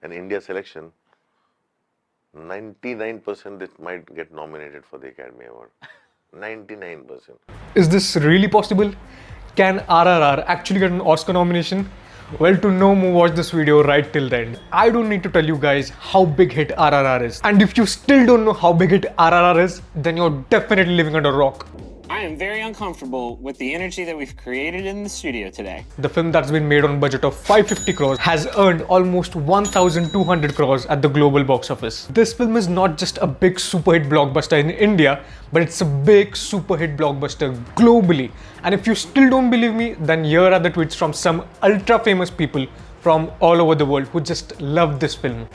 an India selection, 99% it might get nominated for the Academy Award. 99%. Is this really possible? Can RRR actually get an Oscar nomination? Well, to know more, watch this video right till the end. I don't need to tell you guys how big hit RRR is. And if you still don't know how big hit RRR is, then you're definitely living under a rock. I am very uncomfortable with the energy that we've created in the studio today. The film that's been made on a budget of 550 crores has earned almost 1,200 crores at the global box office. This film is not just a big super hit blockbuster in India, but it's a big super hit blockbuster globally. And if you still don't believe me, then here are the tweets from some ultra famous people from all over the world who just love this film.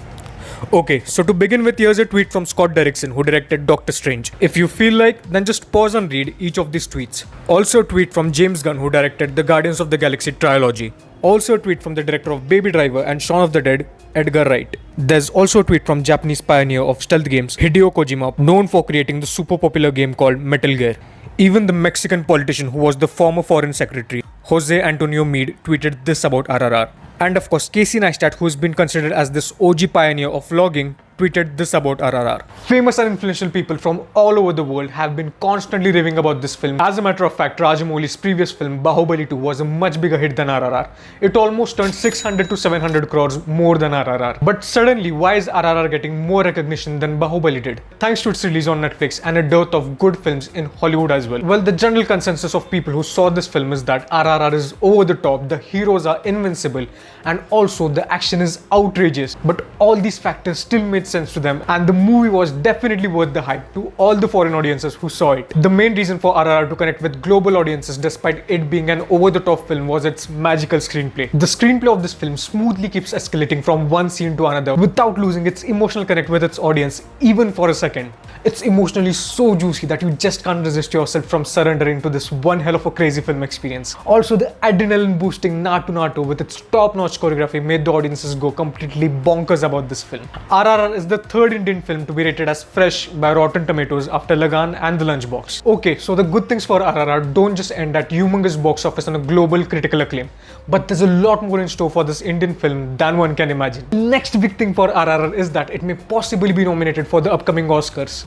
Okay, so to begin with, here's a tweet from Scott Derrickson, who directed Doctor Strange. If you feel like, then just pause and read each of these tweets. Also a tweet from James Gunn, who directed the Guardians of the Galaxy trilogy. Also a tweet from the director of Baby Driver and Shaun of the Dead, Edgar Wright. There's also a tweet from Japanese pioneer of stealth games, Hideo Kojima, known for creating the super popular game called Metal Gear. Even the Mexican politician who was the former foreign secretary, Jose Antonio Meade, tweeted this about RRR. And of course, Casey Neistat, who has been considered as this OG pioneer of vlogging, tweeted this about RRR. Famous and influential people from all over the world have been constantly raving about this film. As a matter of fact, Rajamouli's previous film, Bahubali 2, was a much bigger hit than RRR. It almost turned 600 to 700 crores more than RRR. But suddenly, why is RRR getting more recognition than Bahubali did? Thanks to its release on Netflix and a dearth of good films in Hollywood as well. Well, the general consensus of people who saw this film is that RRR is over the top, the heroes are invincible, and also the action is outrageous. But all these factors still made sense to them, and the movie was definitely worth the hype to all the foreign audiences who saw it. The main reason for RRR to connect with global audiences despite it being an over-the-top film was its magical screenplay. The screenplay of this film smoothly keeps escalating from one scene to another without losing its emotional connect with its audience even for a second. It's emotionally so juicy that you just can't resist yourself from surrendering to this one hell of a crazy film experience. Also, the adrenaline boosting Naatu Naatu with its top-notch choreography made the audiences go completely bonkers about this film. RRR is the third Indian film to be rated as fresh by Rotten Tomatoes after Lagan and The Lunchbox. Okay, so the good things for RRR don't just end at humongous box office and a global critical acclaim, but there's a lot more in store for this Indian film than one can imagine. The next big thing for RRR is that it may possibly be nominated for the upcoming Oscars.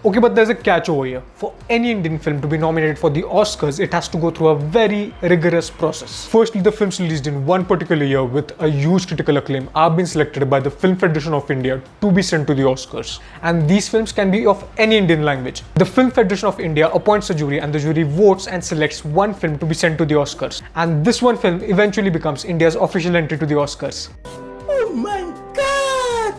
Okay, but there's a catch over here. For any Indian film to be nominated for the Oscars, it has to go through a very rigorous process. Firstly, the films released in one particular year with a huge critical acclaim are being selected by the Film Federation of India to be sent to the Oscars. And these films can be of any Indian language. The Film Federation of India appoints a jury, and the jury votes and selects one film to be sent to the Oscars. And this one film eventually becomes India's official entry to the Oscars. Oh my God!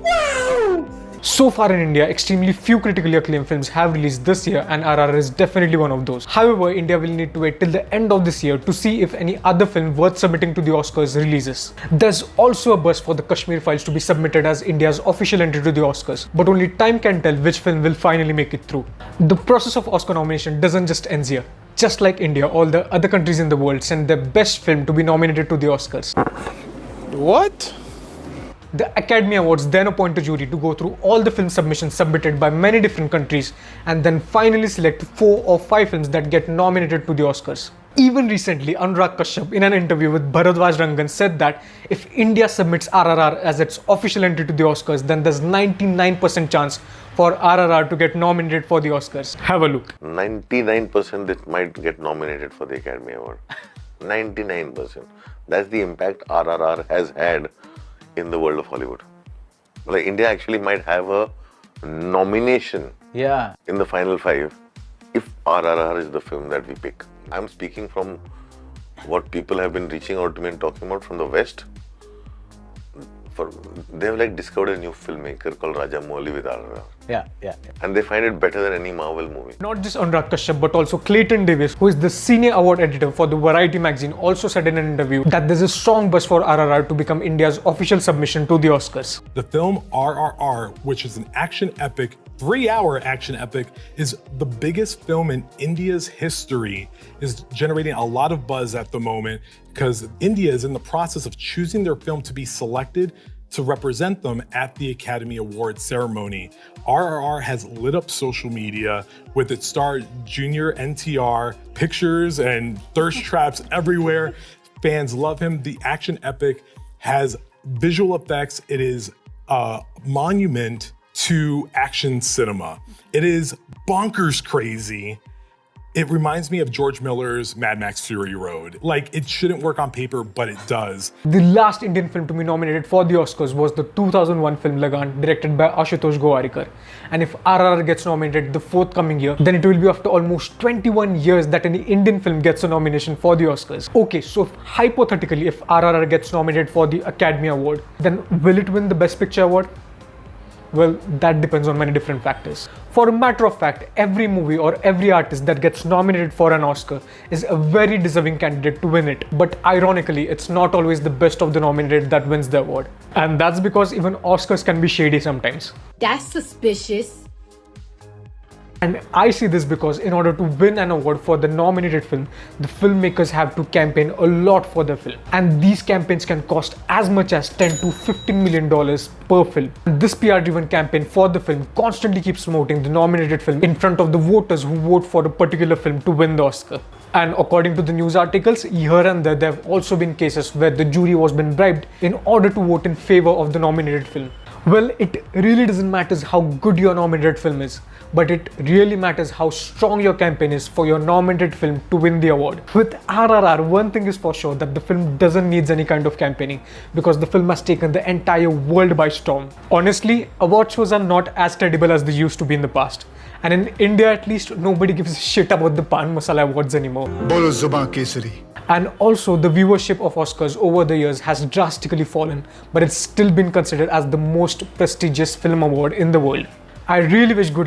Wow! So far in India, extremely few critically acclaimed films have released this year, and RRR is definitely one of those. However, India will need to wait till the end of this year to see if any other film worth submitting to the Oscars releases. There's also a buzz for the Kashmir Files to be submitted as India's official entry to the Oscars, but only time can tell which film will finally make it through. The process of Oscar nomination doesn't just end here. Just like India, all the other countries in the world send their best film to be nominated to the Oscars. What? The Academy Awards then appoint a jury to go through all the film submissions submitted by many different countries and then finally select 4 or 5 films that get nominated to the Oscars. Even recently, Anurag Kashyap, in an interview with Bharadwaj Rangan, said that if India submits RRR as its official entry to the Oscars, then there's 99% chance for RRR to get nominated for the Oscars. Have a look. 99% it might get nominated for the Academy Award. 99%. That's the impact RRR has had in the world of Hollywood. Like, India actually might have a nomination in the final 5 if RRR is the film that we pick. I'm speaking from what people have been reaching out to me and talking about from the West. They've like discovered a new filmmaker called Rajamouli with RRR. Yeah. And they find it better than any Marvel movie. Not just Anurag Kashyap, but also Clayton Davis, who is the senior award editor for the Variety magazine, also said in an interview that there's a strong buzz for RRR to become India's official submission to the Oscars. The film RRR, which is an action epic, 3-hour action epic, is the biggest film in India's history, is generating a lot of buzz at the moment because India is in the process of choosing their film to be selected to represent them at the Academy Awards ceremony. RRR has lit up social media with its star Junior NTR, pictures and thirst traps everywhere. Fans love him. The action epic has visual effects. It is a monument to action cinema. It is bonkers crazy. It reminds me of George Miller's Mad Max Fury Road. Like, it shouldn't work on paper, but it does. The last Indian film to be nominated for the Oscars was the 2001 film Lagan, directed by Ashutosh Gowarikar. And if RRR gets nominated the forthcoming year, then it will be after almost 21 years that any Indian film gets a nomination for the Oscars. Okay, so hypothetically, if RRR gets nominated for the Academy Award, then will it win the Best Picture Award? Well, that depends on many different factors. For a matter of fact, every movie or every artist that gets nominated for an Oscar is a very deserving candidate to win it. But ironically, it's not always the best of the nominated that wins the award. And that's because even Oscars can be shady sometimes. That's suspicious. And I see this because in order to win an award for the nominated film, the filmmakers have to campaign a lot for the film. And these campaigns can cost as much as $10 to $15 million per film. And this PR-driven campaign for the film constantly keeps promoting the nominated film in front of the voters who vote for a particular film to win the Oscar. And according to the news articles, here and there have also been cases where the jury was been bribed in order to vote in favor of the nominated film. Well, it really doesn't matter how good your nominated film is, but it really matters how strong your campaign is for your nominated film to win the award. With RRR, one thing is for sure, that the film doesn't need any kind of campaigning because the film has taken the entire world by storm. Honestly, award shows are not as credible as they used to be in the past. And in India at least, nobody gives a shit about the Pan Masala Awards anymore. Bolo Zuban Kesari. And also, the viewership of Oscars over the years has drastically fallen, but it's still been considered as the most prestigious film award in the world. I really wish good luck